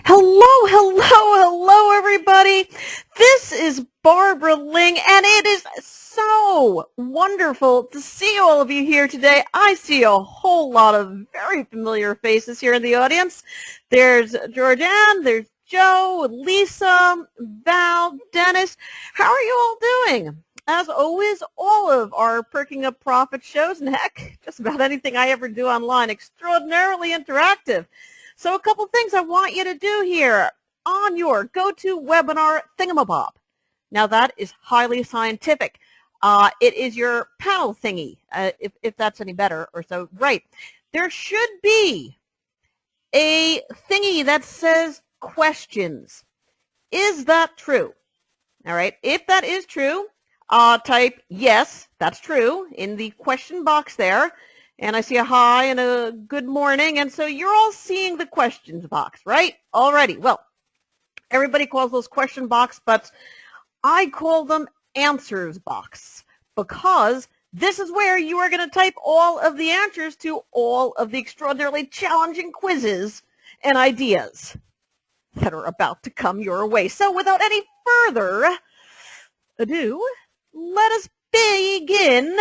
Hello, hello, everybody. This is Barbara Ling, and it is so wonderful to see all of you here today. I see a whole lot of very familiar faces here in the audience. There's Georgianne, there's Joe, Lisa, Val, Dennis. How are you all doing? As always, all of our Perking Up Profit shows, and heck, just about anything I ever do online, extraordinarily interactive. So a couple things I want you to do here on your GoToWebinar thingamabob. Now that is highly scientific. It is your panel thingy, if that's any better or so. Right. There should be a thingy that says questions. Is that true? All right. If that is true, type yes, that's true in the question box there. And I see a hi and a good morning. And so you're all seeing the questions box, right? Alrighty. Well, everybody calls those question box, but I call them answers box because this is where you are going to type all of the answers to all of the extraordinarily challenging quizzes and ideas that are about to come your way. So without any further ado, let us begin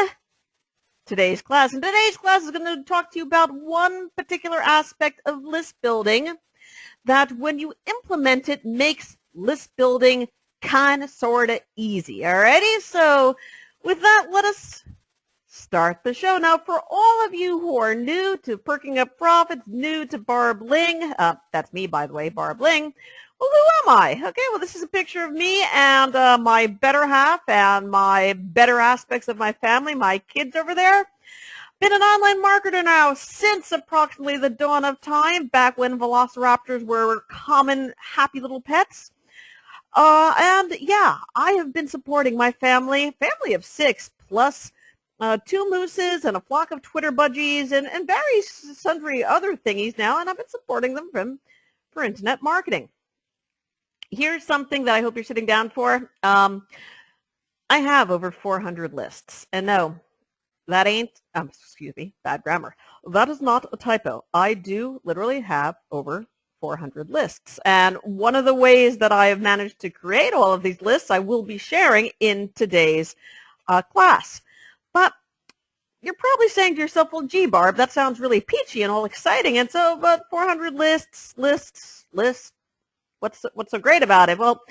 today's class. And today's class is going to talk to you about one particular aspect of list building that when you implement it makes list building kind of sort of easy. Alrighty, so with that, let us start the show. Now, for all of you who are new to Perking Up Profits, new to Barb Ling, that's me, by the way, Barb Ling. Well, who am I? Okay, well, this is a picture of me and my better half and my better aspects of my family, my kids over there. Been an online marketer now since approximately the dawn of time, back when velociraptors were common, happy little pets. And yeah, I have been supporting my family of 6, plus 2 mooses and a flock of Twitter budgies and various sundry other thingies now, and I've been supporting them for internet marketing. Here's something that I hope you're sitting down for. I have over 400 lists, and no, that ain't, excuse me, bad grammar. That is not a typo. I do literally have over 400 lists, and one of the ways that I have managed to create all of these lists I will be sharing in today's class. But you're probably saying to yourself, well, gee, Barb, that sounds really peachy and all exciting, and so, but 400 lists, what's so great about it? Well,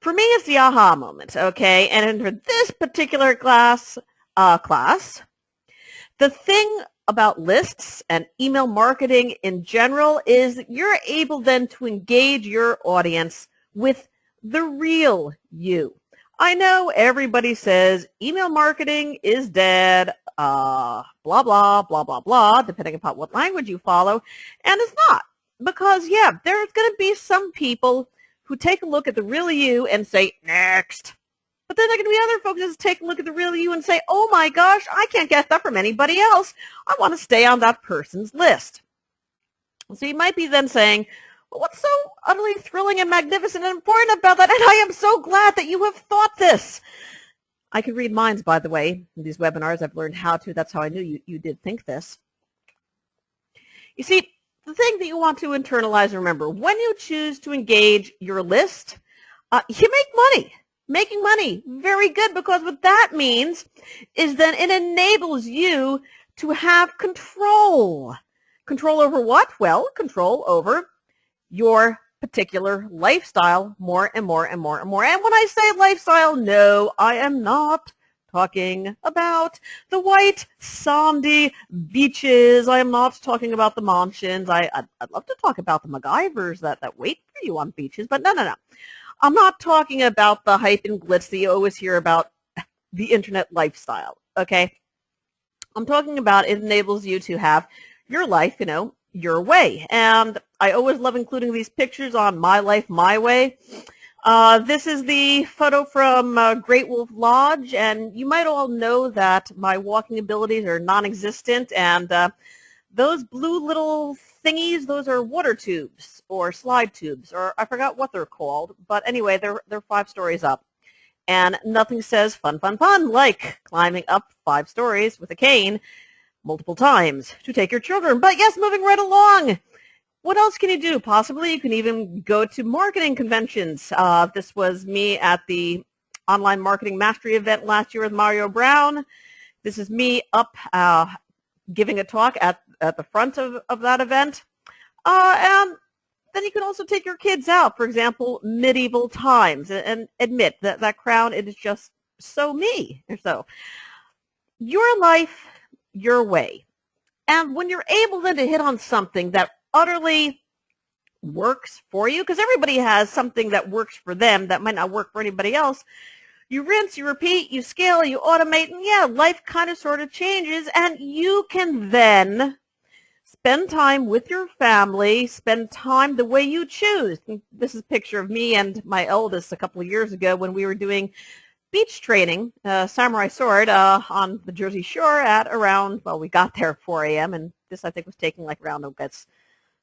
for me, it's the aha moment, okay? And for this particular class, the thing about lists and email marketing in general is you're able then to engage your audience with the real you. I know everybody says email marketing is dead, blah, blah, blah, blah, blah, depending upon what language you follow, and it's not. Because, yeah, there's going to be some people who take a look at the real you and say, next. But then there are going to be other folks that take a look at the real you and say, oh my gosh, I can't get that from anybody else. I want to stay on that person's list. So you might be then saying, well, what's so utterly thrilling and magnificent and important about that? And I am so glad that you have thought this. I can read minds, by the way, in these webinars. I've learned how to. That's how I knew you did think this. You see, the thing that you want to internalize and remember, when you choose to engage your list, you make money. Making money, very good, because what that means is then it enables you to have control. Control over what? Well, control over your particular lifestyle more and more and more and more. And when I say lifestyle, no, I am not talking about the white sandy beaches. I am not talking about the mansions. I'd love to talk about the MacGyvers that wait for you on beaches, but no. I'm not talking about the hype and glitz that you always hear about the internet lifestyle, okay? I'm talking about it enables you to have your life, your way. And I always love including these pictures on My Life, My Way. This is the photo from Great Wolf Lodge, and you might all know that my walking abilities are non-existent, and those blue little thingies, those are water tubes or slide tubes, or I forgot what they're called, but anyway, they're 5 stories up. And nothing says fun, fun, fun like climbing up 5 stories with a cane multiple times to take your children. But yes, moving right along. What else can you do? Possibly you can even go to marketing conventions. This was me at the Online Marketing Mastery event last year with Mario Brown. This is me up giving a talk at the front of that event. And then you can also take your kids out, for example, medieval times, and admit that that crown, it is just so me. So your life, your way. And when you're able then to hit on something that utterly works for you, because everybody has something that works for them that might not work for anybody else, you rinse, you repeat, you scale, you automate, and yeah, life kind of sort of changes, and you can then spend time with your family, spend time the way you choose. And this is a picture of me and my eldest a couple of years ago when we were doing beach training, Samurai Sword, on the Jersey Shore at around, well, we got there at 4 a.m., and this I think was taking like around, oh, that's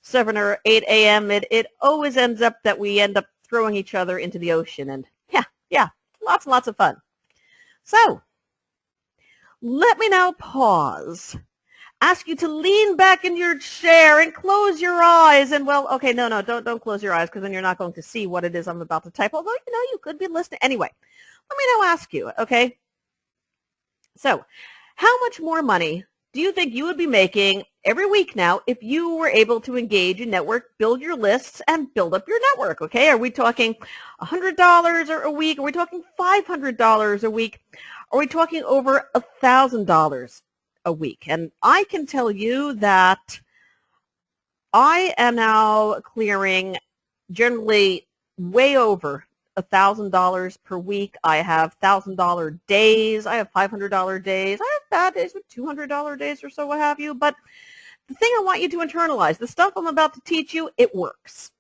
7 or 8 a.m. It always ends up that we end up throwing each other into the ocean, and yeah, lots and lots of fun. So let me now pause, ask you to lean back in your chair and close your eyes. And well, okay, no, don't close your eyes, because then you're not going to see what it is I'm about to type, although, you could be listening. Anyway, let me now ask you, okay? So how much more money do you think you would be making every week now if you were able to engage in network, build your lists, and build up your network, okay? Are we talking $100 a week? Are we talking $500 a week? Are we talking over $1,000 a week? And I can tell you that I am now clearing generally way over $1,000 per week. I have $1,000 days. I have $500 days. I have bad days with $200 days or so, what have you. But the thing I want you to internalize, the stuff I'm about to teach you, it works.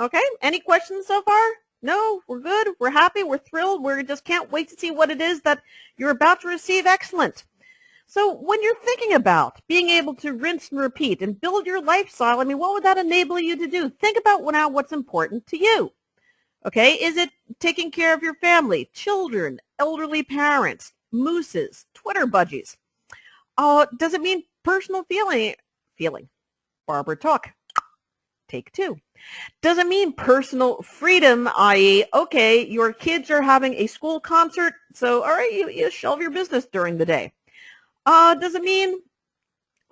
Okay? Any questions so far? No? We're good? We're happy? We're thrilled? We just can't wait to see what it is that you're about to receive? Excellent. So when you're thinking about being able to rinse and repeat and build your lifestyle, I mean, what would that enable you to do? Think about now what's important to you. Okay, is it taking care of your family, children, elderly parents, mooses, Twitter budgies? Does it mean personal feeling? Barbara talk. Take 2. Does it mean personal freedom, i.e., okay, your kids are having a school concert, so all right, you shelve your business during the day. Does it mean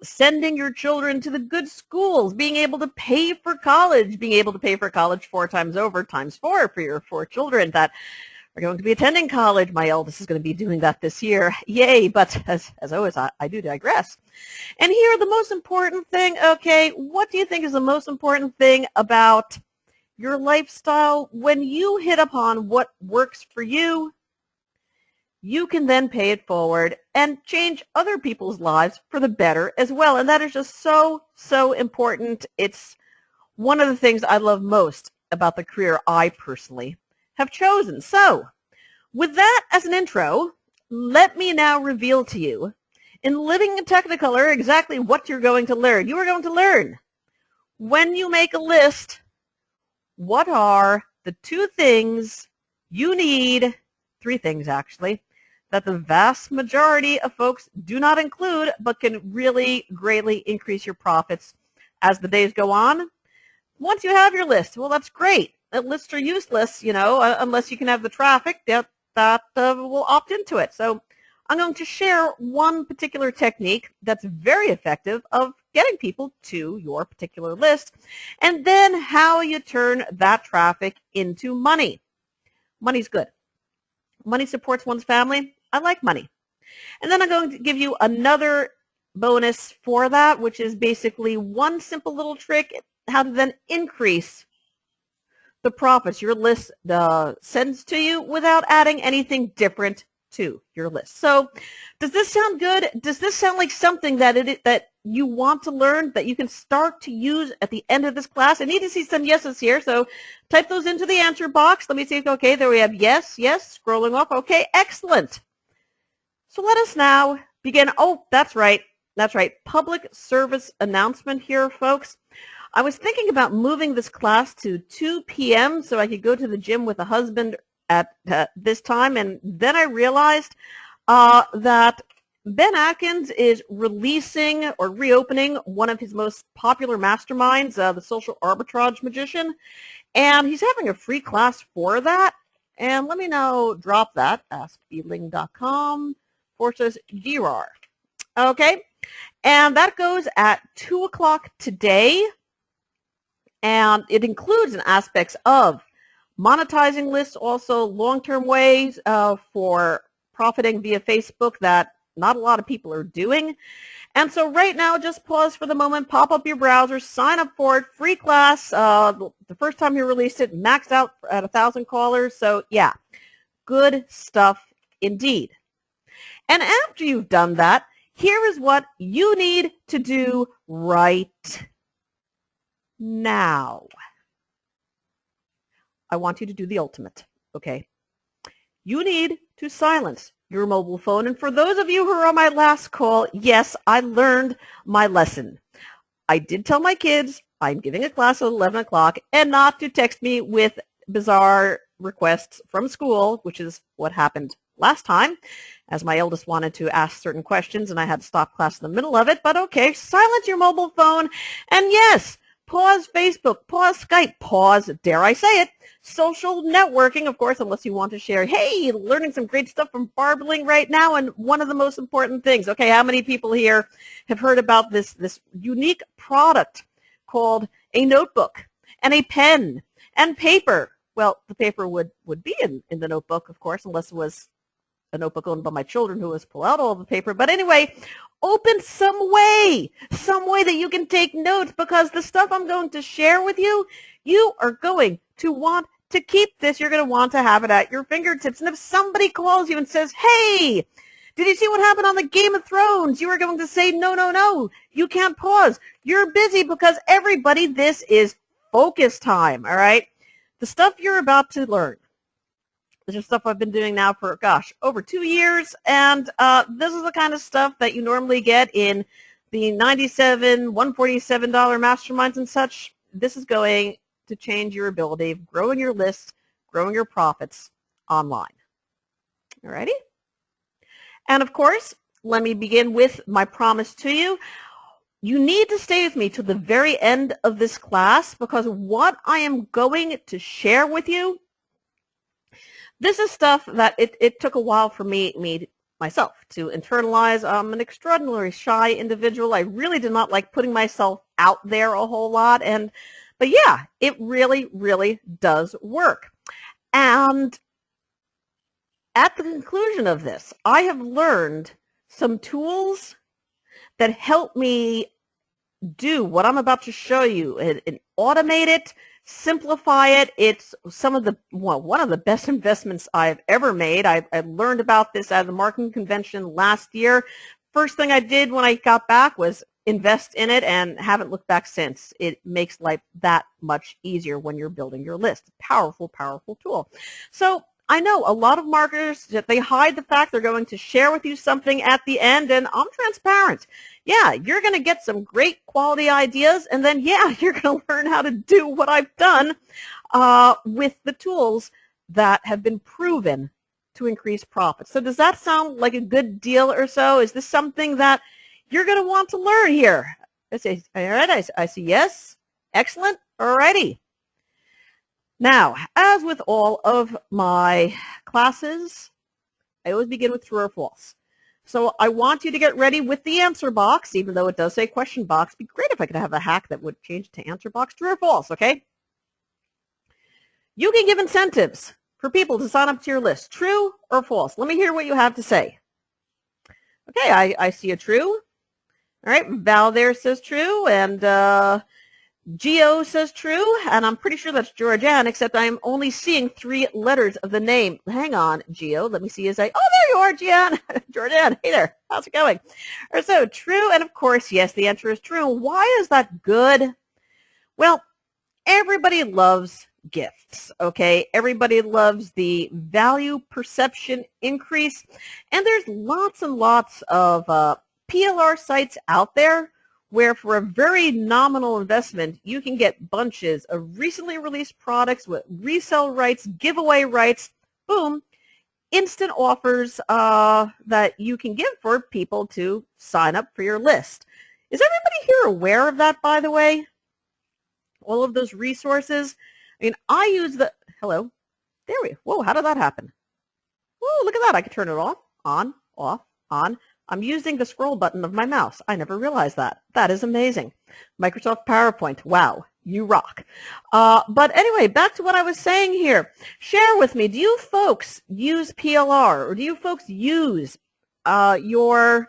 sending your children to the good schools, being able to pay for college, 4 times over, times 4 for your 4 children that are going to be attending college? My eldest is going to be doing that this year. Yay, but as always, I do digress. And here, the most important thing, okay, what do you think is the most important thing about your lifestyle? When you hit upon what works for you, you can then pay it forward and change other people's lives for the better as well. And that is just so, so important. It's one of the things I love most about the career I personally have chosen. So with that as an intro, let me now reveal to you in Living in Technicolor exactly what you're going to learn. You are going to learn, when you make a list, what are the 2 things you need, 3 things actually, that the vast majority of folks do not include, but can really greatly increase your profits as the days go on. Once you have your list, well, that's great. Lists are useless, unless you can have the traffic that will opt into it. So I'm going to share one particular technique that's very effective of getting people to your particular list, and then how you turn that traffic into money. Money's good. Money supports one's family. I like money. And then I'm going to give you another bonus for that, which is basically one simple little trick, how to then increase the profits your list sends to you without adding anything different to your list. So does this sound good? Does this sound like something that you want to learn, that you can start to use at the end of this class? I need to see some yeses here, so type those into the answer box. Let me see. Okay, there we have yes, scrolling off. Okay, excellent. So let us now begin. Oh, that's right. Public service announcement here, folks. I was thinking about moving this class to 2 p.m. so I could go to the gym with a husband at this time, and then I realized that Ben Atkins is releasing or reopening one of his most popular masterminds, the Social Arbitrage Magician, and he's having a free class for that. And let me know, drop that, askbeeling.com/GRAR. Okay, and that goes at 2 o'clock today, and it includes an aspects of monetizing lists, also long-term ways for profiting via Facebook that not a lot of people are doing. And so right now, just pause for the moment, pop up your browser, sign up for it, free class. The first time you released it, maxed out at 1,000 callers. So yeah, good stuff indeed. And after you've done that, here is what you need to do right now. I want you to do the ultimate, okay? You need to silence your mobile phone. And for those of you who are on my last call, yes, I learned my lesson. I did tell my kids I'm giving a class at 11 o'clock and not to text me with bizarre requests from school, which is what happened last time, as my eldest wanted to ask certain questions and I had to stop class in the middle of it. But okay, silence your mobile phone. And yes, pause Facebook, pause Skype, pause, dare I say it, social networking, of course, unless you want to share, hey, learning some great stuff from Barbara Ling right now, and one of the most important things, okay, how many people here have heard about this unique product called a notebook and a pen and paper? Well, the paper would be in the notebook, of course, unless it was a notebook owned by my children who was pull out all the paper. But anyway, open some way that you can take notes, because the stuff I'm going to share with you, you are going to want to keep this. You're going to want to have it at your fingertips. And if somebody calls you and says, hey, did you see what happened on the Game of Thrones? You are going to say, no, no, no, you can't pause. You're busy, because everybody, this is focus time, all right? The stuff you're about to learn, this is stuff I've been doing now for, gosh, over 2 years, and this is the kind of stuff that you normally get in the $97, $147 masterminds and such. This is going to change your ability of growing your lists, growing your profits online. Alrighty? And of course, let me begin with my promise to you. You need to stay with me to the very end of this class, because what I am going to share with you, this is stuff that it took a while for me myself to internalize. I'm an extraordinarily shy individual. I really did not like putting myself out there a whole lot. But yeah, it really, really does work. And at the conclusion of this, I have learned some tools that help me do what I'm about to show you and automate it, simplify it. It's some of the, well, one of the best investments I've ever made. I learned about this at the marketing convention last year. First thing I did when I got back was invest in it, and haven't looked back since. It makes life that much easier when you're building your list. Powerful, powerful tool. So I know a lot of marketers, that they hide the fact they're going to share with you something at the end, and I'm transparent. Yeah, you're going to get some great quality ideas, and then, yeah, you're going to learn how to do what I've done with the tools that have been proven to increase profits. So does that sound like a good deal or so? Is this something that you're going to want to learn here? I say, all right, I see yes. Excellent. All righty. Now, as with all of my classes, I always begin with true or false. So I want you to get ready with the answer box, even though it does say question box. It'd be great if I could have a hack that would change it to answer box. True or false, okay? You can give incentives for people to sign up to your list. True or false? Let me hear what you have to say. Okay, I see a true. All right, Val there says true, and Geo says true, and I'm pretty sure that's Georgianne, except I'm only seeing 3 letters of the name. Hang on, Geo. Let me see as oh, there you are, Gian. Georgianne, hey there. How's it going? Or so, true, and of course, yes, the answer is true. Why is that good? Well, everybody loves gifts, okay? Everybody loves the value perception increase, and there's lots and lots of PLR sites out there where for a very nominal investment, you can get bunches of recently released products with resale rights, giveaway rights. Boom, instant offers that you can give for people to sign up for your list. Is everybody here aware of that, by the way? All of those resources? I mean, I use the, hello, there we, whoa, how did that happen? Whoa, look at that. I can turn it off, on, off, on. I'm using the scroll button of my mouse. I never realized that. That is amazing. Microsoft PowerPoint. Wow, you rock. But anyway, back to what I was saying here. Share with me, do you folks use PLR, or do you folks use your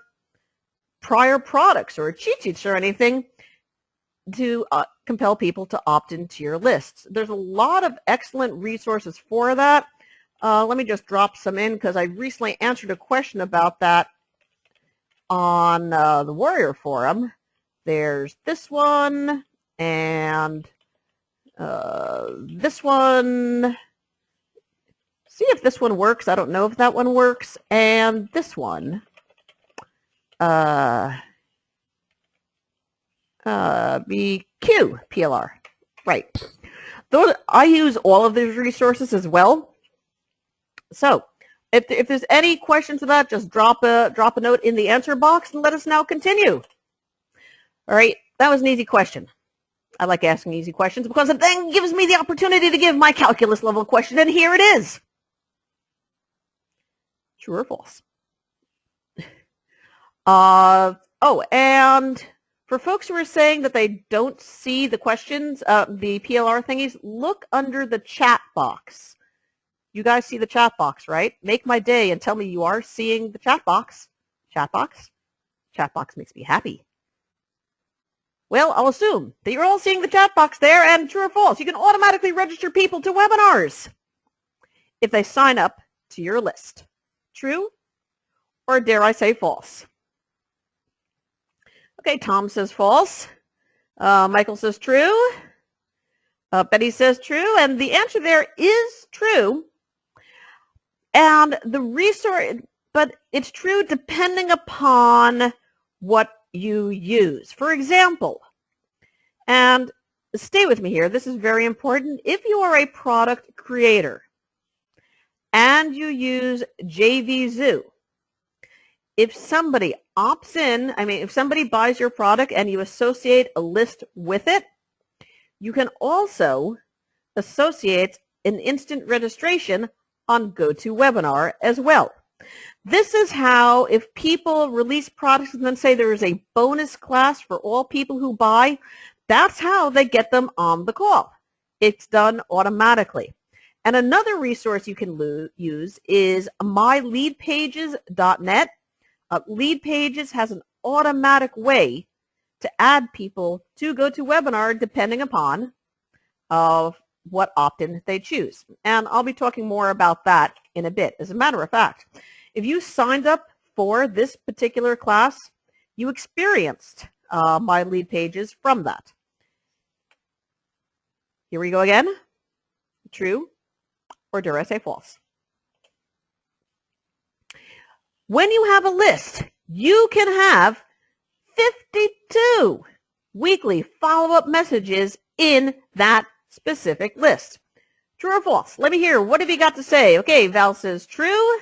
prior products or cheat sheets or anything to compel people to opt into your lists? There's a lot of excellent resources for that. Let me just drop some in because I recently answered a question about that on the Warrior Forum. There's this one and this one. See if this one works. I don't know if that one works. And this one. BQ PLR. Right. Those, I use all of these resources as well. So if there's any questions to that, just drop a note in the answer box and let us now continue. All right, that was an easy question. I like asking easy questions because it then gives me the opportunity to give my calculus level question, and here it is. True or false? Oh, and for folks who are saying that they don't see the questions, the PLR thingies, look under the chat box. You guys see the chat box, right? Make my day and tell me you are seeing the chat box. Chat box? Chat box makes me happy. Well, I'll assume that you're all seeing the chat box there, and true or false, you can automatically register people to webinars if they sign up to your list. True? Or dare I say false? Okay, Tom says false. Michael says true. Betty says true, and the answer there is true. And the resource, but it's true depending upon what you use. For example, and stay with me here, this is very important. If you are a product creator and you use JVZoo, if somebody opts in, if somebody buys your product and you associate a list with it, you can also associate an instant registration on GoToWebinar as well. This is how, if people release products and then say there is a bonus class for all people who buy, that's how they get them on the call. It's done automatically. And another resource you can use is myleadpages.net. Leadpages has an automatic way to add people to GoToWebinar depending upon what opt-in they choose. And I'll be talking more about that in a bit. As a matter of fact, if you signed up for this particular class, you experienced my lead pages from that. Here we go again. True or dare I say false? When you have a list, you can have 52 weekly follow-up messages in that specific list. True or false? Let me hear. What have you got to say? Okay, Val says true.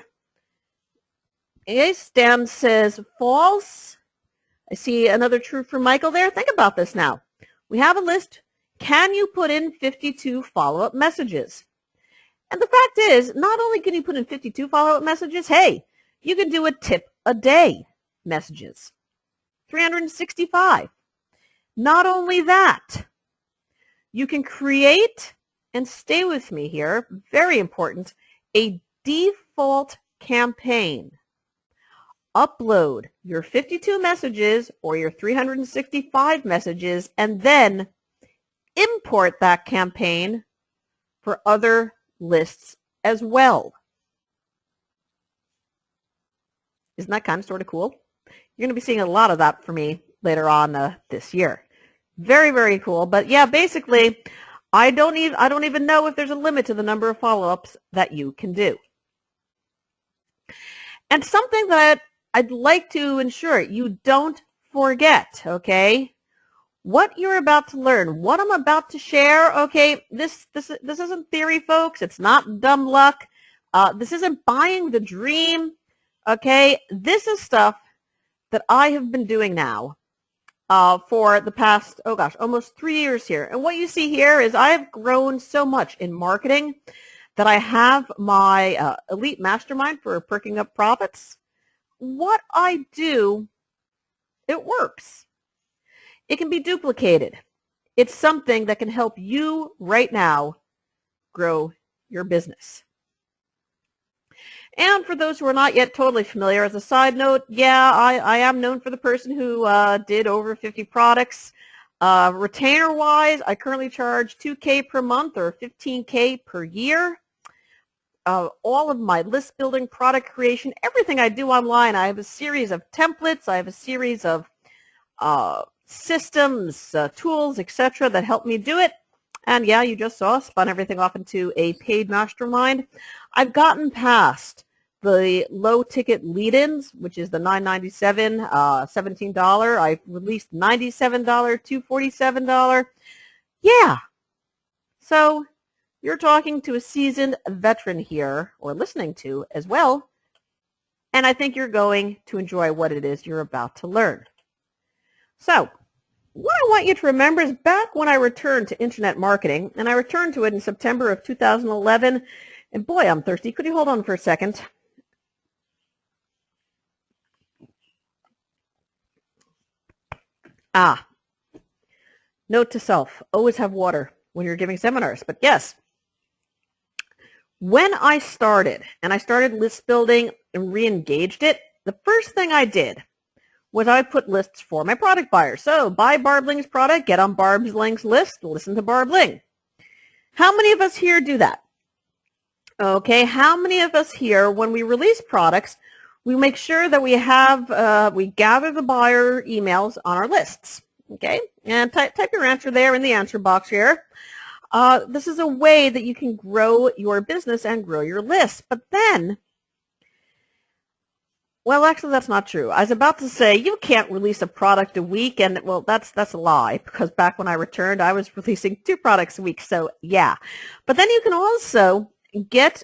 Okay, Stan says false. I see another true from Michael there. Think about this now. We have a list. Can you put in 52 follow-up messages? And the fact is, not only can you put in 52 follow-up messages, hey, you can do a tip a day messages. 365. Not only that, you can create, and stay with me here, very important, a default campaign. Upload your 52 messages or your 365 messages and then import that campaign for other lists as well. Isn't that kind of sort of cool? You're going to be seeing a lot of that for me later on this year. Very, very cool. But yeah, basically, I don't even know if there's a limit to the number of follow-ups that you can do. And something that I'd like to ensure you don't forget, okay? What you're about to learn, what I'm about to share, okay, this isn't theory, folks. It's not dumb luck. This isn't buying the dream, okay? This is stuff that I have been doing now for the past, oh gosh, almost 3 years here. And what you see here is I have grown so much in marketing that I have my elite mastermind for perking up profits. What I do, it works. It can be duplicated. It's something that can help you right now grow your business. And for those who are not yet totally familiar, as a side note, yeah, I am known for the person who did over 50 products. Retainer-wise, I currently charge $2K per month or $15K per year. All of my list building, product creation, everything I do online, I have a series of templates, I have a series of systems, tools, etc. that help me do it. And yeah, you just saw, spun everything off into a paid mastermind. I've gotten past the low ticket lead-ins, which is the $9.97, $17. I've released $97, $247. Yeah. So you're talking to a seasoned veteran here, or listening to as well, and I think you're going to enjoy what it is you're about to learn. So what I want you to remember is back when I returned to internet marketing, and I returned to it in September of 2011, and boy, I'm thirsty. Could you hold on for a second? Note to self, always have water when you're giving seminars. But yes, when I started, and I started list building and re-engaged it, the first thing I did was I put lists for my product buyers. So buy Barb Ling's product, get on Barb Ling's list, listen to Barb Ling. How many of us here do that? Okay, how many of us here, when we release products, we make sure that we have, we gather the buyer emails on our lists, okay? And type your answer there in the answer box here. This is a way that you can grow your business and grow your list. But then, well, actually, that's not true. I was about to say you can't release a product a week, and well, that's a lie, because back when I returned, I was releasing 2 products a week. So yeah, but then you can also get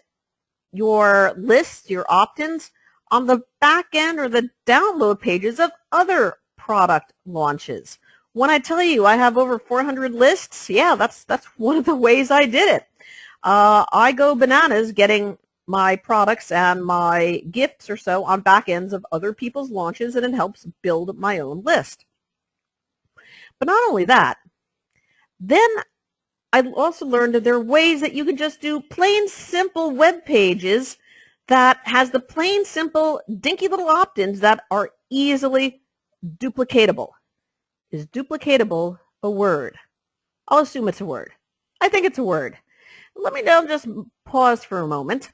your lists, your opt-ins on the back end or the download pages of other product launches. When I tell you I have over 400 lists, yeah, that's one of the ways I did it. I go bananas getting my products and my gifts or so on back ends of other people's launches, and it helps build my own list. But not only that, then I also learned that there are ways that you can just do plain simple web pages that has the plain simple dinky little opt-ins that are easily duplicatable. Is duplicatable a word? I'll assume it's a word. I think it's a word. Let me now just pause for a moment.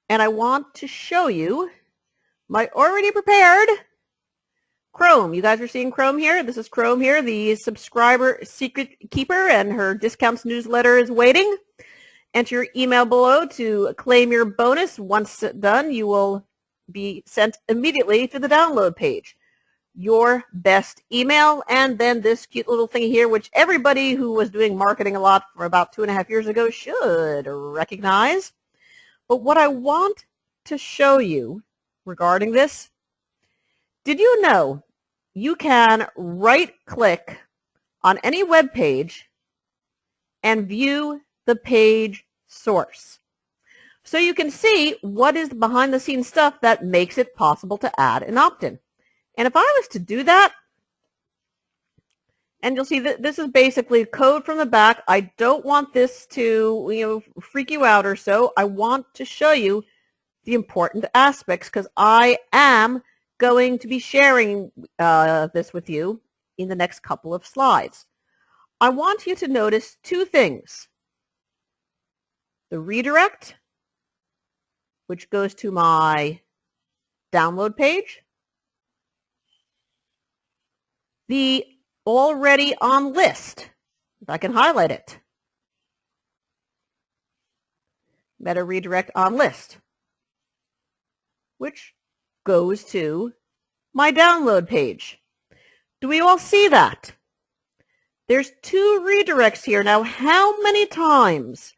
And I want to show you my already prepared Chrome. You guys are seeing Chrome here. This is Chrome here, the subscriber secret keeper, and her discounts newsletter is waiting. Enter your email below to claim your bonus. Once done, you will be sent immediately to the download page. Your best email, and then this cute little thing here, which everybody who was doing marketing a lot for about 2.5 years ago should recognize. But what I want to show you regarding this, did you know you can right-click on any web page and view the page source? So you can see what is the behind-the-scenes stuff that makes it possible to add an opt-in. And if I was to do that, and you'll see that this is basically code from the back. I don't want this to, freak you out or so. I want to show you the important aspects, because I am going to be sharing this with you in the next couple of slides. I want you to notice 2 things. The redirect, which goes to my download page. The already on list, if I can highlight it. Meta redirect on list, which goes to my download page. Do we all see that? There's 2 redirects here. Now, how many times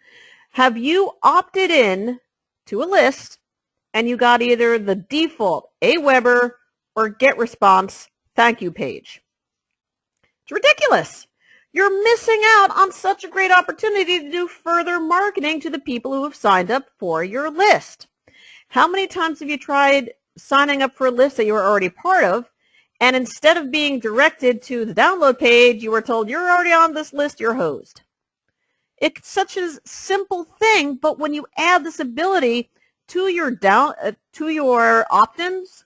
Have you opted in to a list and you got either the default Aweber or GetResponse thank you page? It's ridiculous. You're missing out on such a great opportunity to do further marketing to the people who have signed up for your list. How many times have you tried signing up for a list that you were already part of, and instead of being directed to the download page, you were told you're already on this list, you're hosed? It's such a simple thing, but when you add this ability to your opt-ins,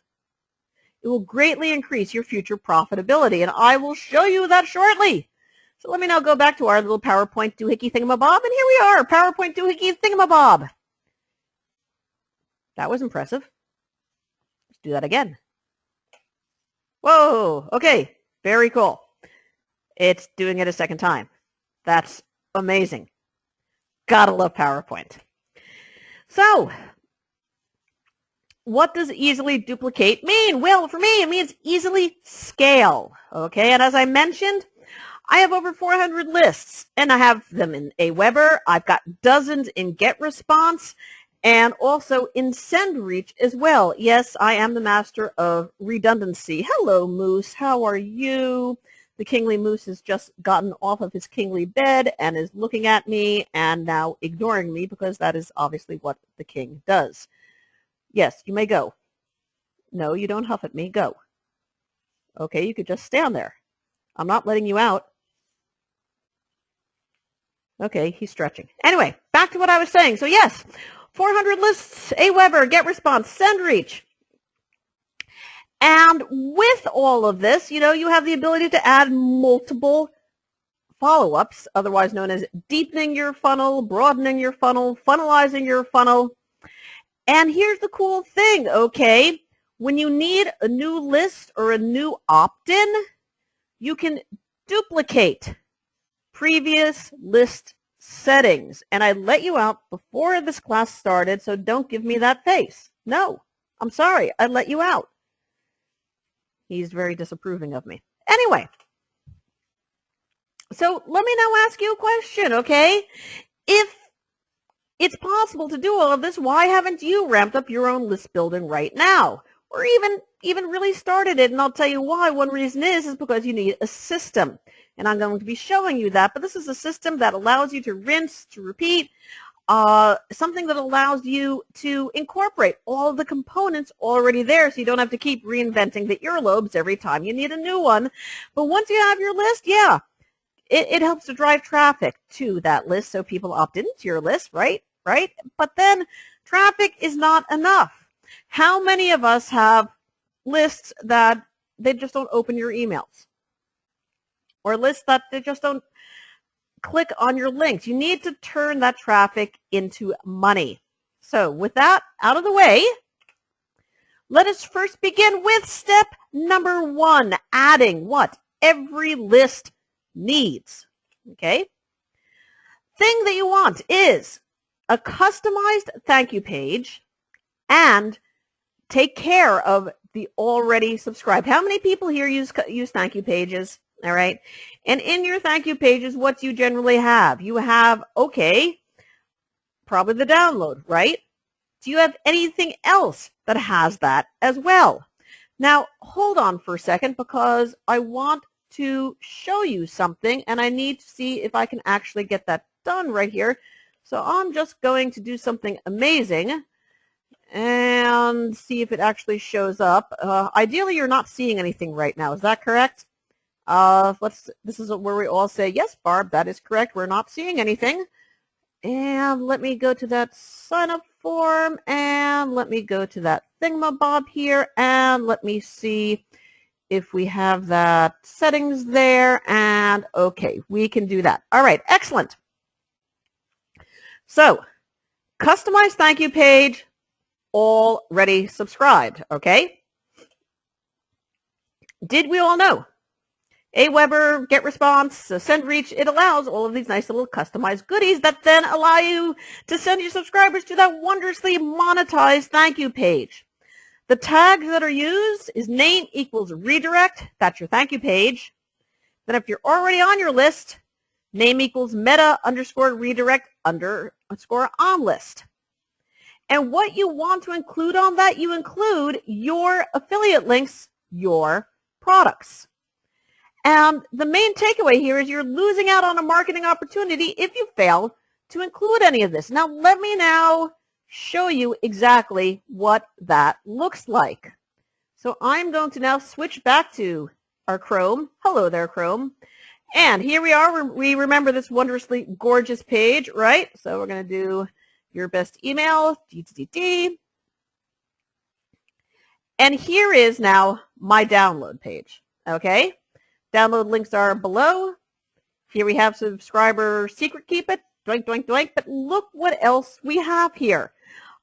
it will greatly increase your future profitability, and I will show you that shortly. So let me now go back to our little PowerPoint doohickey thingamabob, and here we are, PowerPoint doohickey thingamabob. That was impressive. Let's do that again. Whoa, okay, very cool. It's doing it a second time. That's amazing. Gotta love PowerPoint. So, what does easily duplicate mean? Well, for me, it means easily scale, okay? And as I mentioned, I have over 400 lists, and I have them in Aweber. I've got dozens in GetResponse, and also in SendReach as well. Yes, I am the master of redundancy. Hello, Moose. How are you? The kingly moose has just gotten off of his kingly bed and is looking at me and now ignoring me because that is obviously what the king does. Yes, you may go. No, you don't huff at me. Go. Okay, you could just stand there. I'm not letting you out. Okay, he's stretching. Anyway, back to what I was saying. So yes, 400 lists, Aweber, GetResponse, SendReach. And with all of this, you know, you have the ability to add multiple follow-ups, otherwise known as deepening your funnel, broadening your funnel, funnelizing your funnel. And here's the cool thing, okay? When you need a new list or a new opt-in, you can duplicate previous list settings. And I let you out before this class started, so don't give me that face. No, I'm sorry, I let you out. He's very disapproving of me. Anyway, so let me now ask you a question, okay? If it's possible to do all of this, why haven't you ramped up your own list building right now? Or even really started it? And I'll tell you why. One reason is because you need a system. And I'm going to be showing you that. But this is a system that allows you to rinse, to repeat, something that allows you to incorporate all of the components already there so you don't have to keep reinventing the earlobes every time you need a new one. But once you have your list, yeah, it helps to drive traffic to that list so people opt into your list, right? But then traffic is not enough. How many of us have lists that they just don't open your emails? Or lists that they just don't click on your links? You need to turn that traffic into money. So with that out of the way, let us first begin with step number 1, adding what every list needs. Okay? Thing that you want is a customized thank you page and take care of the already subscribed. How many people here use thank you pages? All right. And in your thank you pages, what do you generally have? You have, okay, probably the download, right? Do you have anything else that has that as well? Now, hold on for a second because I want to show you something and I need to see if I can actually get that done right here. So I'm just going to do something amazing and see if it actually shows up. Ideally, you're not seeing anything right now. Is that correct? This is where we all say, yes, Barb, that is correct. We're not seeing anything. And let me go to that sign up form and let me go to that thingamabob here and let me see if we have that settings there. And okay, we can do that. All right, excellent. So, customized thank you page, already subscribed, okay? Did we all know? Aweber, GetResponse, SendReach, it allows all of these nice little customized goodies that then allow you to send your subscribers to that wondrously monetized thank you page. The tags that are used is name equals redirect. That's your thank you page. Then if you're already on your list, Name equals meta underscore redirect underscore on list. And what you want to include on that, you include your affiliate links, your products. And the main takeaway here is you're losing out on a marketing opportunity if you fail to include any of this. Now, let me now show you exactly what that looks like. So I'm going to now switch back to our Chrome. Hello there, Chrome. And here we are. We remember this wondrously gorgeous page, right? So we're going to do your best email, DDD. And here is now my download page, okay? Download links are below. Here we have subscriber secret keep it, doink, doink, doink. But look what else we have here.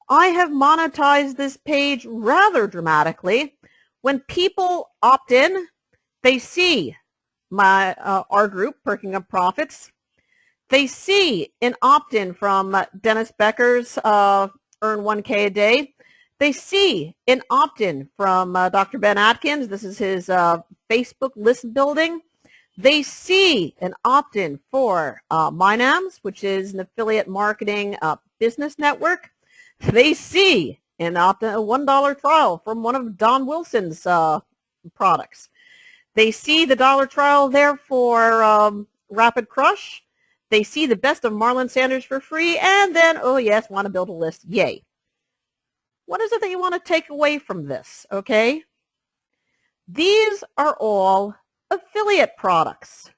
I have monetized this page rather dramatically. When people opt in, they see my our group, Perking Up Profits. They see an opt-in from Dennis Becker's Earn 1K a Day. They see an opt-in from Dr. Ben Atkins. This is his Facebook list building. They see an opt-in for Mynams, which is an affiliate marketing business network. They see an opt-in, a $1 trial from one of Don Wilson's products. They see the dollar trial there for Rapid Crush. They see the best of Marlon Sanders for free, and then, oh yes, want to build a list. Yay. What is it that you want to take away from this, okay? These are all affiliate products.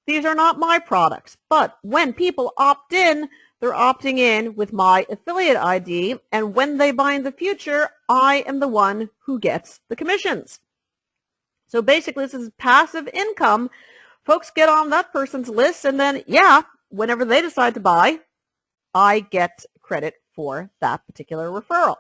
These are not my products, but when people opt in, they're opting in with my affiliate ID, and when they buy in the future, I am the one who gets the commissions. So basically, this is passive income. Folks get on that person's list, and then, yeah, whenever they decide to buy, I get credit for that particular referral.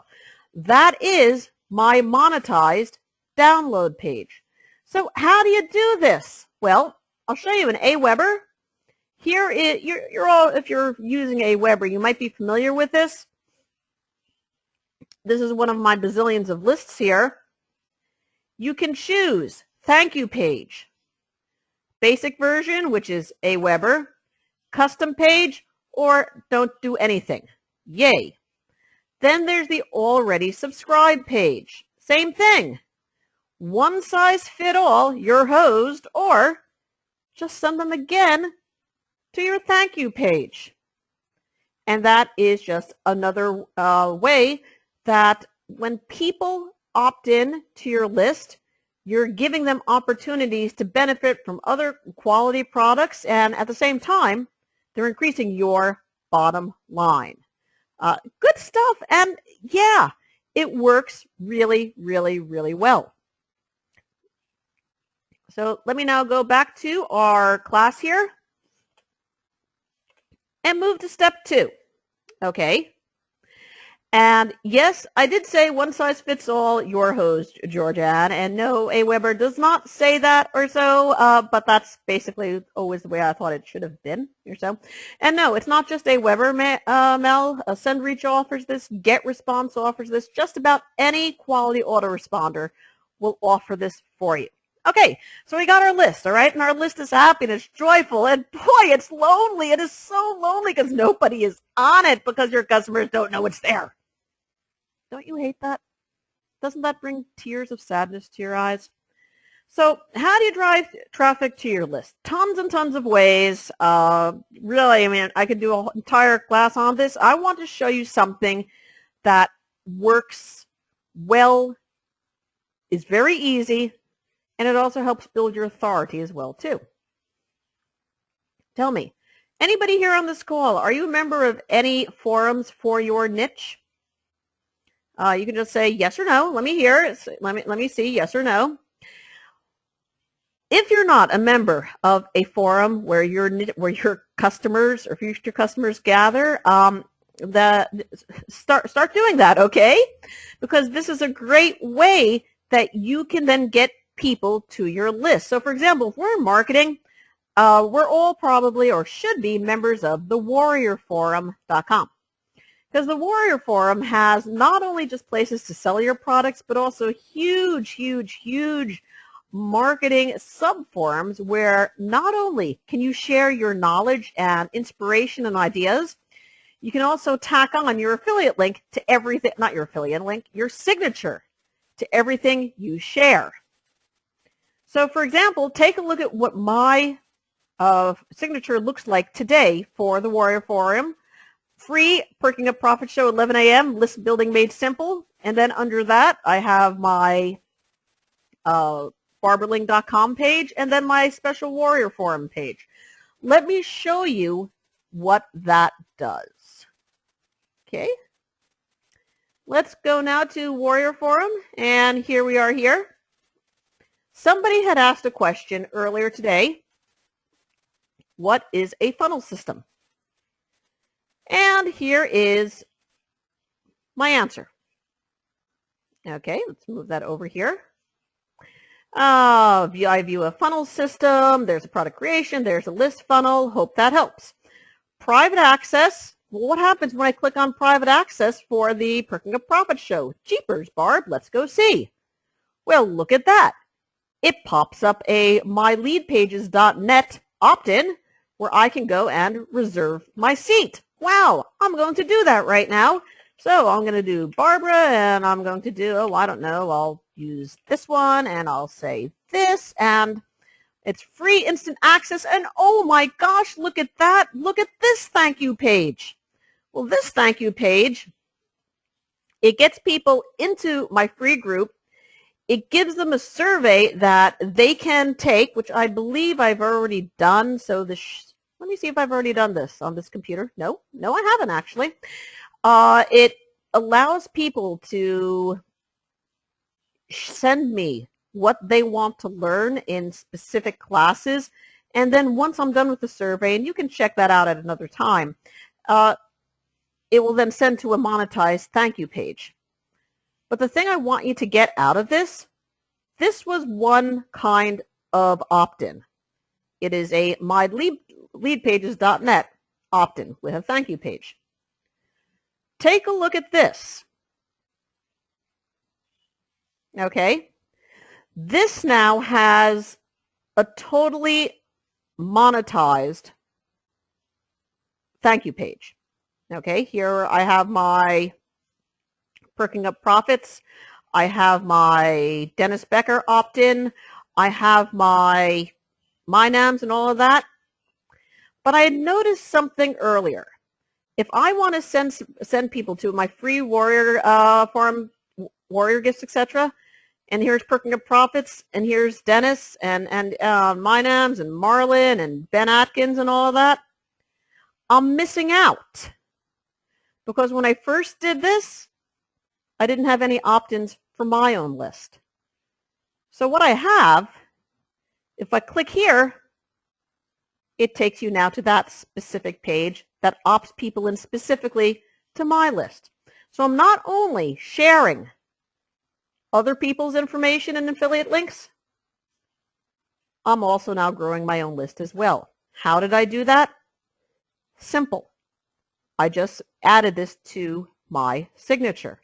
That is my monetized download page. So how do you do this? Well, I'll show you in Aweber. Here is, you're all, if you're using Aweber, you might be familiar with this. This is one of my bazillions of lists here. You can choose thank you page, basic version, which is Aweber, custom page, or don't do anything. Yay. Then there's the already subscribed page. Same thing. One size fit all, your host, or just send them again to your thank you page. And that is just another way that when people opt in to your list, you're giving them opportunities to benefit from other quality products, and at the same time, they're increasing your bottom line. Good stuff, and yeah, it works really, really, really well. So let me now go back to our class here and move to step 2. Okay. And yes, I did say one size fits all, your host, Georgianne, and no, Aweber does not say that or so, but that's basically always the way I thought it should have been or so. And no, it's not just Aweber, Mel. SendReach offers this, GetResponse offers this, just about any quality autoresponder will offer this for you. Okay, so we got our list, all right? And our list is happy and it's joyful, and boy, it's lonely. It is so lonely because nobody is on it because your customers don't know it's there. Don't you hate that? Doesn't that bring tears of sadness to your eyes? So how do you drive traffic to your list? Tons and tons of ways. Really, I mean, I could do an entire class on this. I want to show you something that works well, is very easy, and it also helps build your authority as well, too. Tell me, anybody here on this call, are you a member of any forums for your niche? You can just say yes or no. Let me hear. Let me see, yes or no. If you're not a member of a forum where your customers or future customers gather, start doing that, okay? Because this is a great way that you can then get people to your list. So, for example, if we're in marketing, we're all probably or should be members of thewarriorforum.com. Because the Warrior Forum has not only just places to sell your products, but also huge, huge, huge marketing subforums where not only can you share your knowledge and inspiration and ideas, you can also tack on your affiliate link to everything, not your affiliate link, your signature to everything you share. So for example, take a look at what my signature looks like today for the Warrior Forum. Free Perking Up Profit Show, 11 a.m., list building made simple. And then under that, I have my BarbaraLing.com page and then my Special Warrior Forum page. Let me show you what that does. Okay. Let's go now to Warrior Forum, and here we are here. Somebody had asked a question earlier today. What is a funnel system? And here is my answer. Okay, let's move that over here. I view a funnel system. There's a product creation. There's a list funnel. Hope that helps. Private access. Well, what happens when I click on private access for the Perking Up Profit Show? Jeepers, Barb, let's go see. Well, look at that. It pops up a myleadpages.net opt-in where I can go and reserve my seat. Wow, I'm going to do that right now. So I'm going to do Barbara, and I'm going to do, oh, I don't know, I'll use this one, and I'll say this, and it's free instant access, and oh my gosh, look at that. Look at this thank you page. Well, this thank you page, it gets people into my free group. It gives them a survey that they can take, which I believe I've already done. So let me see if I've already done this on this computer. No, I haven't actually. It allows people to send me what they want to learn in specific classes. And then once I'm done with the survey, and you can check that out at another time, it will then send to a monetized thank you page. But the thing I want you to get out of this was one kind of opt-in. It is a myleadpages.net opt-in with a thank you page. Take a look at this. Okay. This now has a totally monetized thank you page. Okay. Here I have my Perking Up Profits. I have my Dennis Becker opt-in. I have my MyNams and all of that. But I had noticed something earlier. If I want to send people to my free Warrior Forum, Warrior Gifts, etc., and here's Perking Up Profits, and here's Dennis, and MyNams, and Marlon, and Ben Atkins, and all of that, I'm missing out. Because when I first did this, I didn't have any opt-ins for my own list. So what I have, if I click here, it takes you now to that specific page that opts people in specifically to my list. So I'm not only sharing other people's information and affiliate links, I'm also now growing my own list as well. How did I do that? Simple. I just added this to my signature.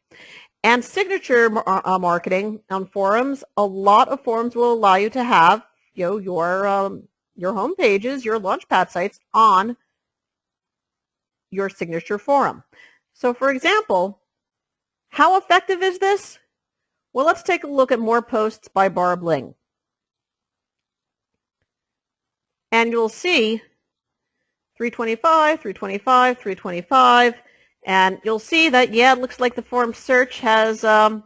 And signature marketing on forums, a lot of forums will allow you to have your home pages, your Launchpad sites on your signature forum. So for example, how effective is this? Well, let's take a look at more posts by Barb Ling. And you'll see 325, 325, 325, and you'll see that, yeah, it looks like the forum search has to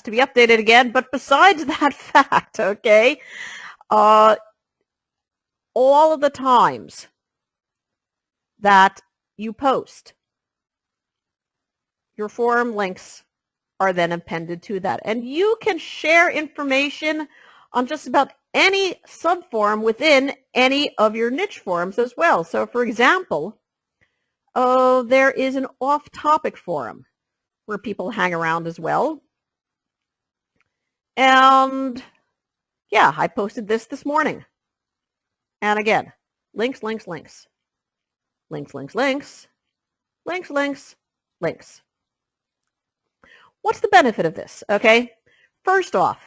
be updated again. But besides that fact, okay, all of the times that you post, your forum links are then appended to that. And you can share information on just about any subforum within any of your niche forums as well. So for example, there is an off-topic forum where people hang around as well. And yeah, I posted this morning. And again, links, links, links. Links, links, links. Links, links, links. What's the benefit of this? Okay, first off,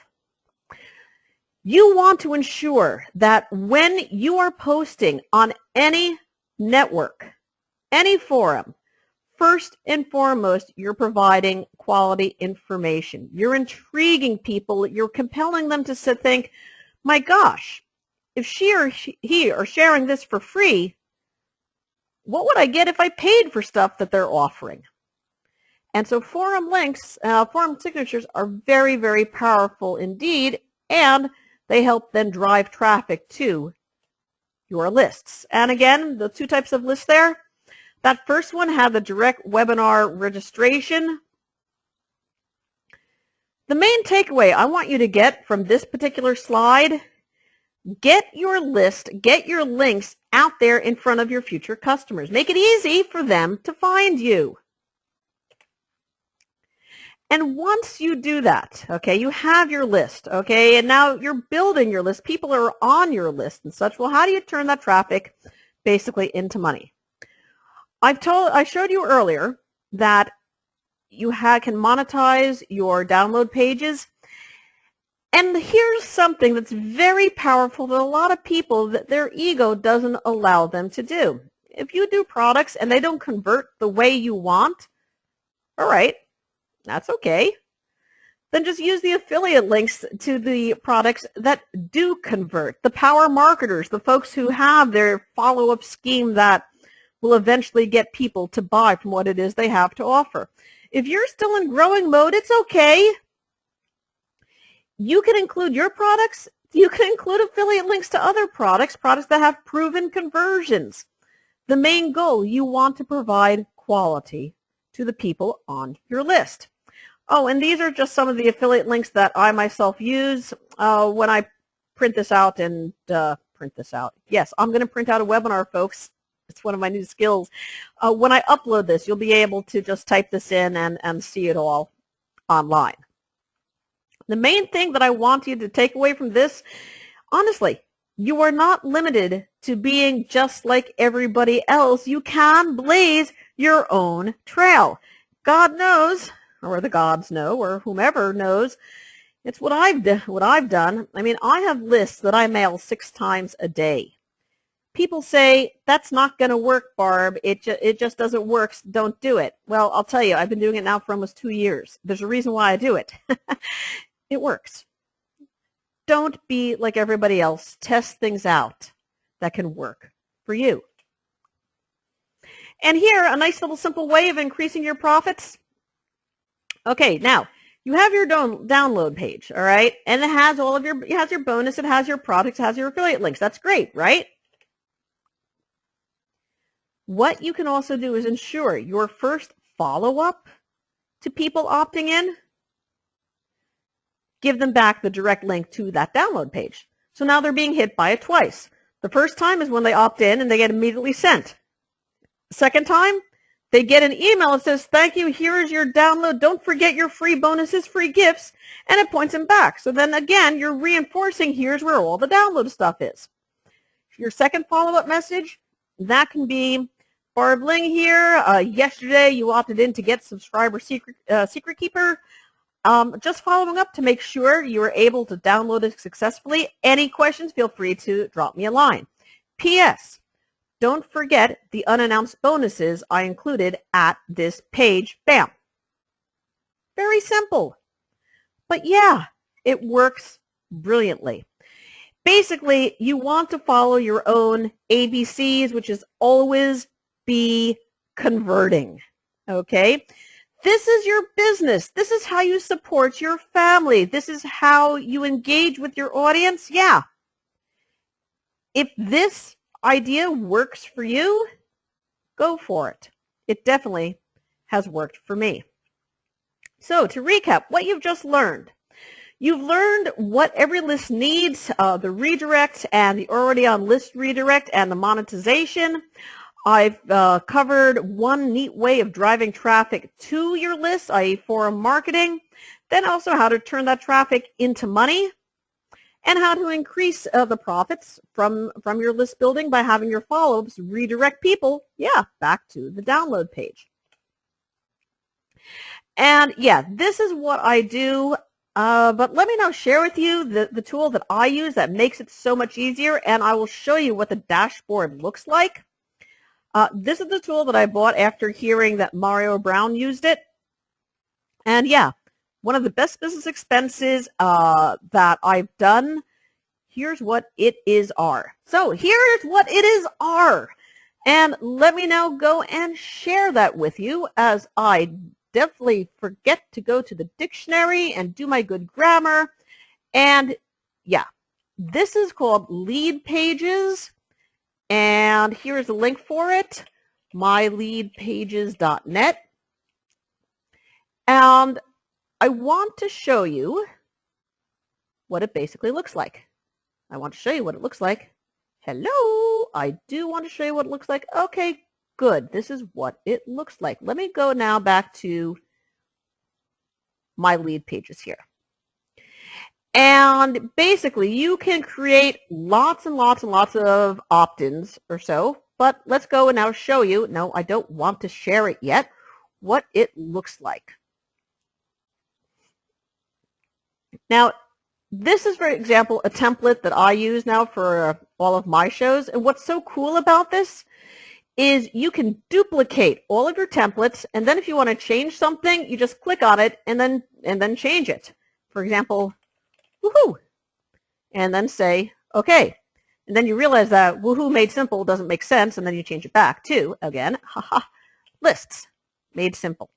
You want to ensure that when you are posting on any network, any forum, first and foremost, you're providing quality information. You're intriguing people. You're compelling them to think, my gosh, if she or he are sharing this for free, what would I get if I paid for stuff that they're offering? And so forum links, forum signatures are very, very powerful indeed, and they help then drive traffic to your lists. And again, the two types of lists there, that first one had the direct webinar registration. The main takeaway I want you to get from this particular slide, get your list, get your links out there in front of your future customers. Make it easy for them to find you. And once you do that, okay, you have your list, okay, and now you're building your list. People are on your list and such. Well, how do you turn that traffic basically into money? I showed you earlier that you can monetize your download pages. And here's something that's very powerful that a lot of people, that their ego doesn't allow them to do. If you do products and they don't convert the way you want, all right, that's okay. Then just use the affiliate links to the products that do convert. The power marketers, the folks who have their follow-up scheme that will eventually get people to buy from what it is they have to offer. If you're still in growing mode, it's okay. You can include your products. You can include affiliate links to other products that have proven conversions. The main goal, you want to provide quality to the people on your list. Oh, and these are just some of the affiliate links that I myself use when I print this out and print this out. Yes, I'm going to print out a webinar, folks. It's one of my new skills. When I upload this, you'll be able to just type this in and see it all online. The main thing that I want you to take away from this, honestly, you are not limited to being just like everybody else. You can blaze your own trail. God knows, or the gods know, or whomever knows, it's what I've done. I mean, I have lists that I mail 6 times a day. People say, that's not going to work, Barb. It just doesn't work. So don't do it. Well, I'll tell you, I've been doing it now for almost 2 years. There's a reason why I do it. It works. Don't be like everybody else. Test things out that can work for you. And here, a nice little simple way of increasing your profits. Okay, now, you have your download page, all right? And it has it has your bonus, it has your products, it has your affiliate links. That's great, right? What you can also do is ensure your first follow-up to people opting in, give them back the direct link to that download page. So now they're being hit by it twice. The first time is when they opt in and they get immediately sent. The second time, they get an email that says, thank you, here is your download. Don't forget your free bonuses, free gifts, and it points them back. So then again, you're reinforcing here's where all the download stuff is. Your second follow-up message, that can be, Barb Ling here. Yesterday, you opted in to get subscriber secret keeper. Just following up to make sure you were able to download it successfully. Any questions, feel free to drop me a line. P.S. Don't forget the unannounced bonuses I included at this page. Bam. Very simple. But yeah, it works brilliantly. Basically, you want to follow your own ABCs, which is always be converting. Okay? This is your business. This is how you support your family. This is how you engage with your audience. Yeah. If this idea works for you, go for it. It definitely has worked for me. So to recap what you've just learned, you've learned what every list needs, the redirect and the already on list redirect and the monetization. I've covered one neat way of driving traffic to your list, i.e. forum marketing, then also how to turn that traffic into money, and how to increase the profits from your list building by having your follow-ups redirect people, back to the download page. And yeah, this is what I do. But let me now share with you the tool that I use that makes it so much easier, and I will show you what the dashboard looks like. This is the tool that I bought after hearing that Mario Brown used it. And yeah, one of the best business expenses that I've done. Here's what it is are. So here's what it is are. And let me now go and share that with you, as I definitely forget to go to the dictionary and do my good grammar. And yeah, this is called Leadpages. And here's a link for it, myleadpages.net. And I want to show you what it basically looks like. I want to show you what it looks like. Hello, I do want to show you what it looks like. Okay, good. This is what it looks like. Let me go now back to my Leadpages here. And basically, you can create lots and lots and lots of opt-ins or so, but let's go and now show you, no, I don't want to share it yet, what it looks like. Now, this is, for example, a template that I use now for all of my shows. And what's so cool about this is you can duplicate all of your templates, and then if you want to change something, you just click on it and then change it. For example, woohoo, and then say, okay. And then you realize that woohoo made simple doesn't make sense, and then you change it back to, again, haha, lists made simple.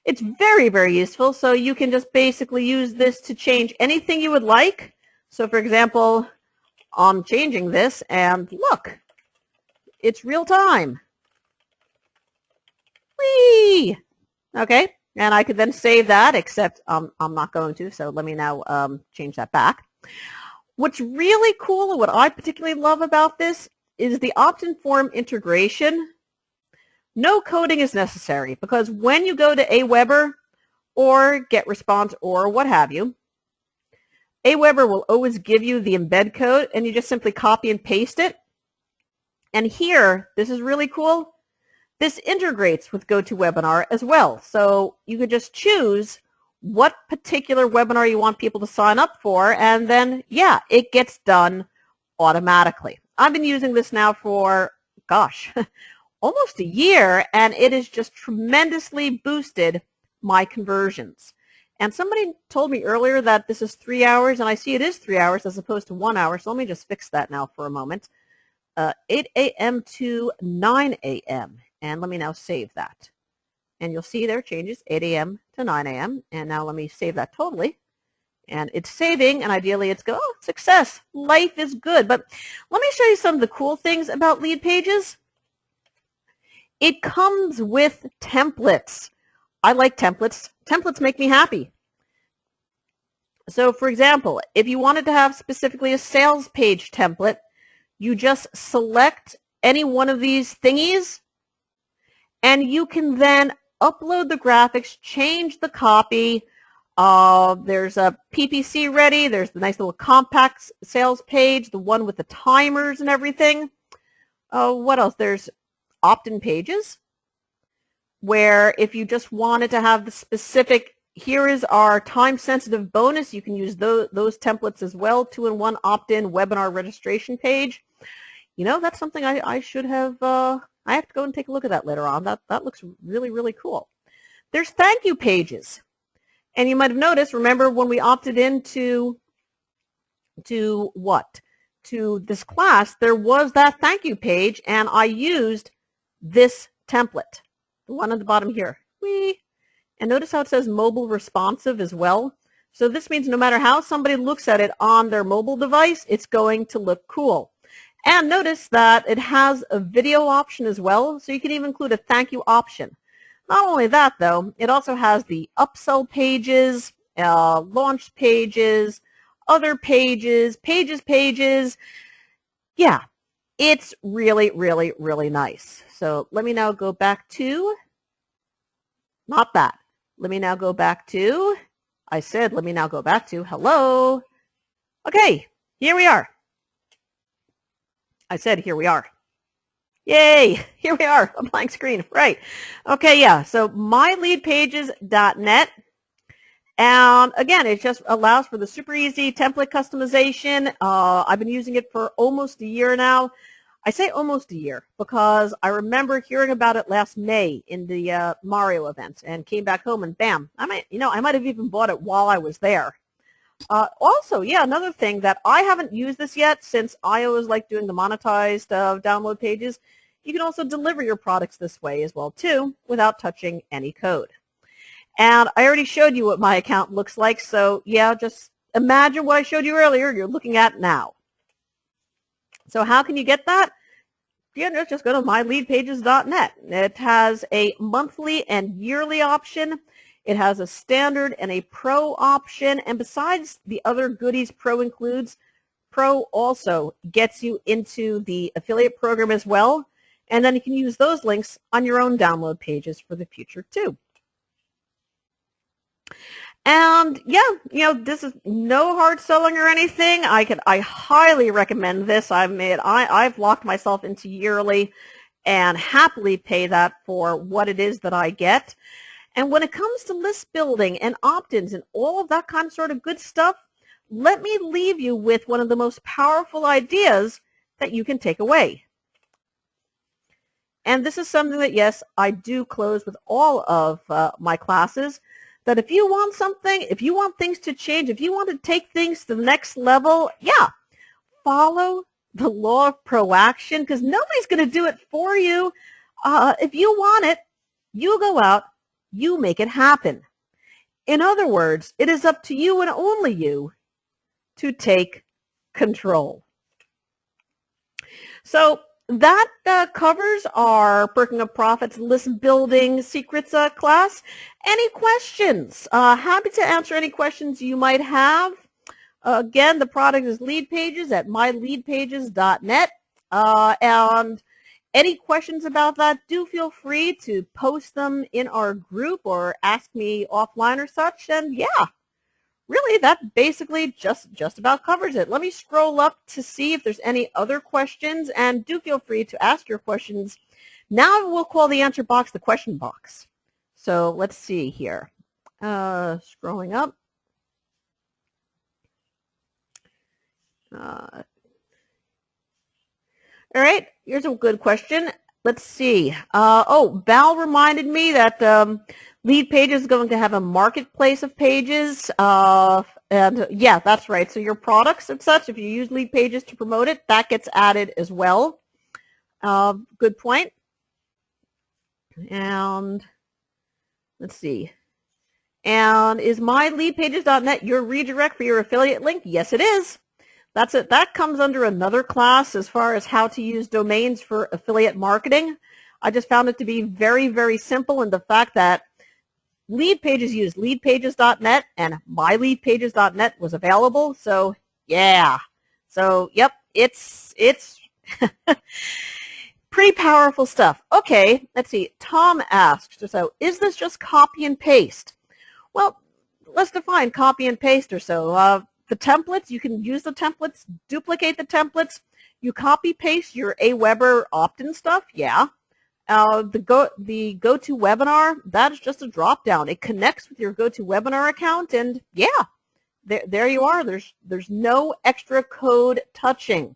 It's very, very useful, so you can just basically use this to change anything you would like. So for example, I'm changing this, and look, it's real time. Whee! Okay. And I could then save that, except I'm not going to, so let me now change that back. What's really cool and what I particularly love about this is the opt-in form integration. No coding is necessary, because when you go to Aweber or GetResponse or what have you, Aweber will always give you the embed code, and you just simply copy and paste it. And here, this is really cool. This integrates with GoToWebinar as well. So you could just choose what particular webinar you want people to sign up for, and then, yeah, it gets done automatically. I've been using this now for, gosh, almost a year, and it has just tremendously boosted my conversions. And somebody told me earlier that this is 3 hours, and I see it is 3 hours as opposed to 1 hour, so let me just fix that now for a moment. 8 a.m. to 9 a.m. And let me now save that. And you'll see there changes 8 a.m. to 9 a.m. And now let me save that totally. And it's saving, and ideally it's go, oh, success, life is good. But let me show you some of the cool things about Leadpages. It comes with templates. I like templates. Templates make me happy. So for example, if you wanted to have specifically a sales page template, you just select any one of these thingies, and you can then upload the graphics, change the copy. There's a PPC ready. There's the nice little compact sales page, the one with the timers and everything. What else? There's opt-in pages, where if you just wanted to have the specific, here is our time-sensitive bonus, you can use those templates as well, 2-in-1 opt-in webinar registration page. You know, that's something I should have, I have to go and take a look at that later on. That looks really, really cool. There's thank you pages. And you might have noticed, remember when we opted into what? To this class, there was that thank you page, and I used this template, the one at the bottom here. Whee! And notice how it says mobile responsive as well. So this means no matter how somebody looks at it on their mobile device, it's going to look cool. And notice that it has a video option as well, so you can even include a thank you option. Not only that, though, it also has the upsell pages, launch pages, other pages, pages. Yeah, it's really, really, really nice. So let me now go back to, not that. Let me now go back to, I said let me now go back to, hello. Okay, here we are. I said here we are. Yay, here we are, a blank screen, right. Okay, yeah, so myleadpages.net, And again, it just allows for the super easy template customization. I've been using it for almost a year now. I say almost a year because I remember hearing about it last May in the Mario event and came back home and bam, I might have even bought it while I was there. Also, yeah, another thing that I haven't used this yet since I always like doing the monetized download pages, you can also deliver your products this way as well too without touching any code. And I already showed you what my account looks like, so yeah, just imagine what I showed you earlier you're looking at now. So how can you get that? Yeah, just go to myleadpages.net. It has a monthly and yearly option. It has a standard and a pro option. And besides the other goodies Pro includes, Pro also gets you into the affiliate program as well. And then you can use those links on your own download pages for the future too. And yeah, this is no hard selling or anything. I highly recommend this. I've locked myself into yearly and happily pay that for what it is that I get. And when it comes to list building and opt-ins and all of that kind of sort of good stuff, let me leave you with one of the most powerful ideas that you can take away. And this is something that, yes, I do close with all of my classes, that if you want something, if you want things to change, if you want to take things to the next level, yeah, follow the law of proaction because nobody's going to do it for you. If you want it, you go out, you make it happen. In other words, it is up to you and only you to take control. So that covers our Perking Up Profits list building secrets class. Any questions? Happy to answer any questions you might have. Again, the product is Leadpages at myleadpages.net. And any questions about that, do feel free to post them in our group or ask me offline or such. And yeah, really, that basically just about covers it. Let me scroll up to see if there's any other questions, and do feel free to ask your questions. Now we'll call the answer box the question box. So let's see here. Scrolling up. All right, here's a good question. Let's see. Val reminded me that Leadpages is going to have a marketplace of pages. And yeah, that's right. So your products and such, if you use Leadpages to promote it, that gets added as well. Good point. And let's see. And is myleadpages.net your redirect for your affiliate link? Yes, it is. That's it. That comes under another class as far as how to use domains for affiliate marketing. I just found it to be very, very simple, and the fact that Leadpages used leadpages.net and myleadpages.net was available. So yeah. So yep, it's pretty powerful stuff. Okay, let's see. Tom asked, so is this just copy and paste? Well, let's define copy and paste or so. The templates, you can use the templates, duplicate the templates. You copy paste your Aweber opt-in stuff, yeah. The GoToWebinar, that is just a drop down. It connects with your GoToWebinar account, and yeah, there you are. There's no extra code touching.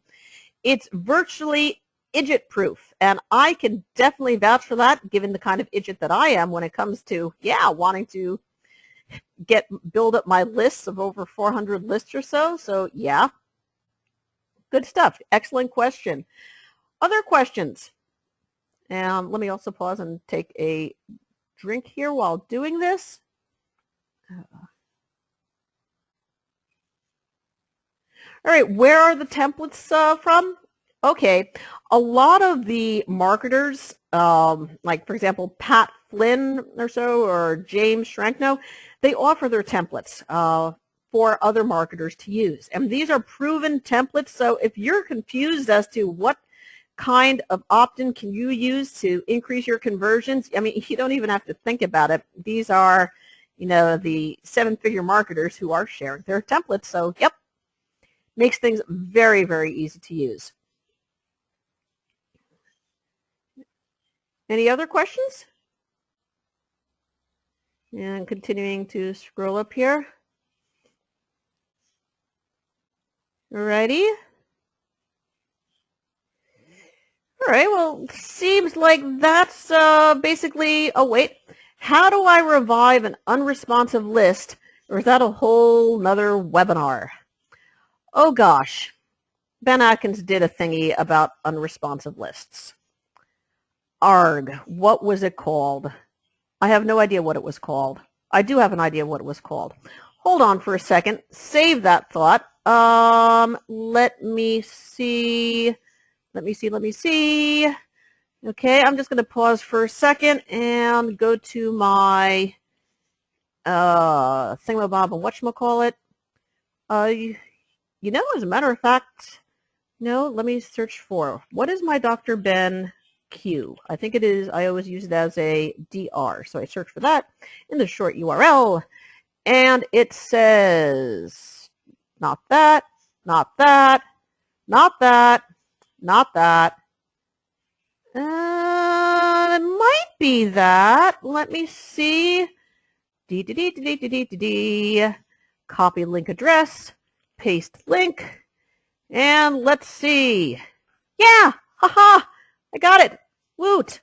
It's virtually idjit proof, and I can definitely vouch for that, given the kind of idjit that I am when it comes to wanting to build up my lists of over 400 lists or so. So yeah, good stuff. Excellent question. Other questions? And let me also pause and take a drink here while doing this. All right, where are the templates from? Okay, a lot of the marketers, like for example, Pat Flynn or so, or James Schrankno, they offer their templates for other marketers to use. And these are proven templates, so if you're confused as to what kind of opt-in can you use to increase your conversions, I mean, you don't even have to think about it. These are, the seven-figure marketers who are sharing their templates, so yep, makes things very, very easy to use. Any other questions? And continuing to scroll up here. Alrighty. All right, well, seems like that's basically, oh wait, how do I revive an unresponsive list, or is that a whole nother webinar? Oh gosh, Ben Atkins did a thingy about unresponsive lists. ARG, what was it called? I have no idea what it was called. I do have an idea what it was called. Hold on for a second, save that thought. Let me see. Okay, I'm just going to pause for a second and go to my thingamabob and whatchamacallit. You know, as a matter of fact, no, let me search for, what is my Dr. Ben Q? I think it is, I always use it as a DR. So I search for that in the short URL, and it says, not that, not that, not that, not that. It might be that. Let me see. Copy link address, paste link, and let's see. Yeah, haha, I got it. Woot.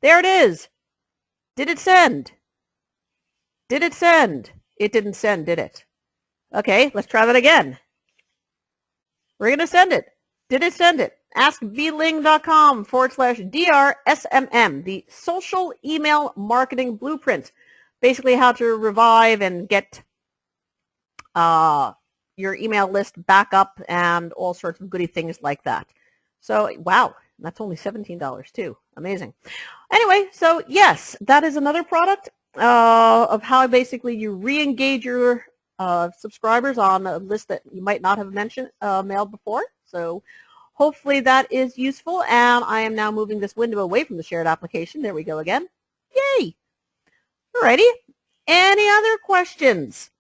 There it is. Did it send? Did it send? It didn't send, did it? Okay, let's try that again. We're going to send it. Did it send it? askvling.com/DRSMM, the social email marketing blueprint. Basically how to revive and get your email list back up and all sorts of goody things like that. So, wow, that's only $17 too. Amazing. Anyway, so yes, that is another product of how basically you re-engage your subscribers on a list that you might not have mentioned mailed before. So hopefully that is useful, and I am now moving this window away from the shared application. There we go again. Yay! Alrighty. Any other questions?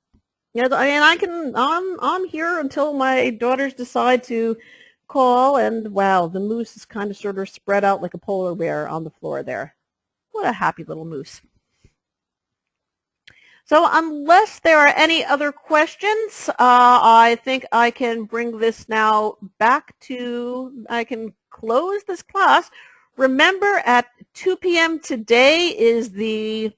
You know, and I'm here until my daughters decide to call, and wow, the moose is kind of sort of spread out like a polar bear on the floor there. What a happy little moose. So unless there are any other questions, I think I can bring this now back to, I can close this class. Remember, at 2 p.m. today is the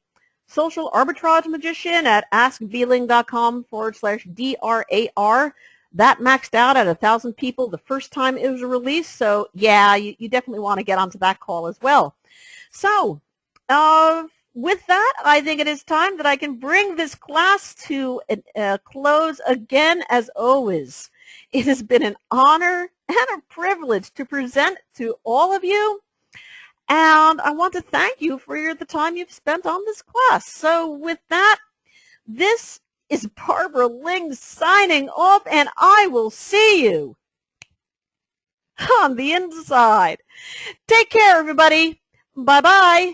Social Arbitrage Magician at askvling.com/DRAR. That maxed out at 1,000 people the first time it was released. So yeah, you definitely want to get onto that call as well. So with that, I think it is time that I can bring this class to a close again. As always, it has been an honor and a privilege to present to all of you. And I want to thank you for the time you've spent on this class. So with that, this is Barbara Ling signing off, and I will see you on the inside. Take care, everybody. Bye-bye.